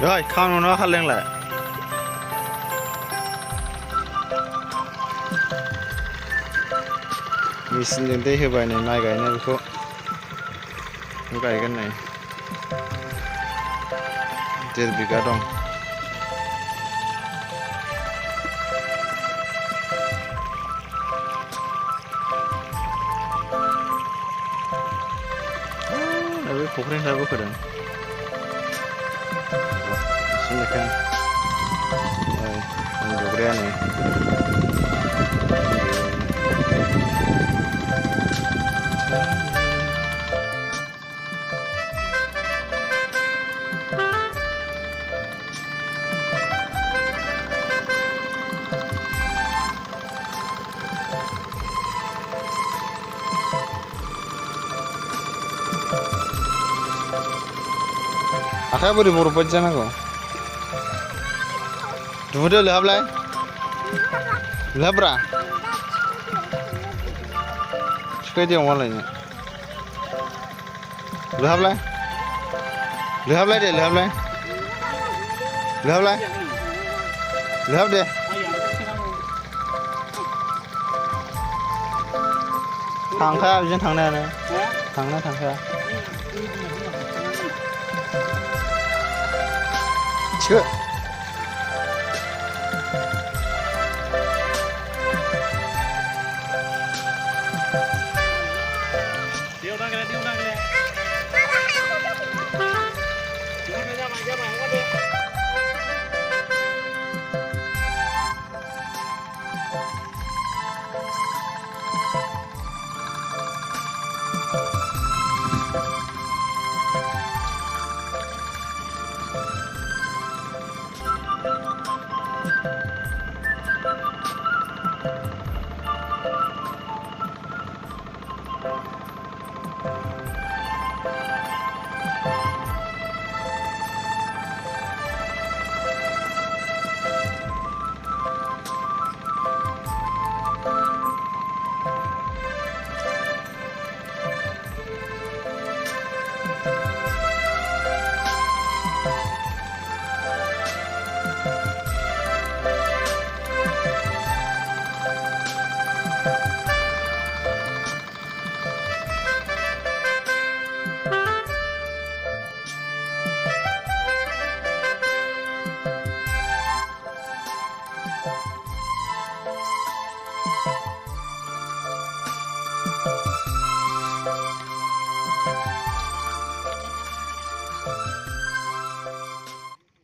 rồi không nó khăn lên lại mesin जों दै होबाय नै माइ गायनाय बेखौ गायगोन नै 1.5 बिगा दं बै फुख्रिनिफ्राय बोखोदों Sini udah nih Akhirnya boleh berobat sana kok. Dulu lihat lah, lihat berah. Sekali dia mau lagi. Lihat lah deh, lihat lah, lihat deh. Tangkah, bisa tangkah nih, tangkah. Cuk.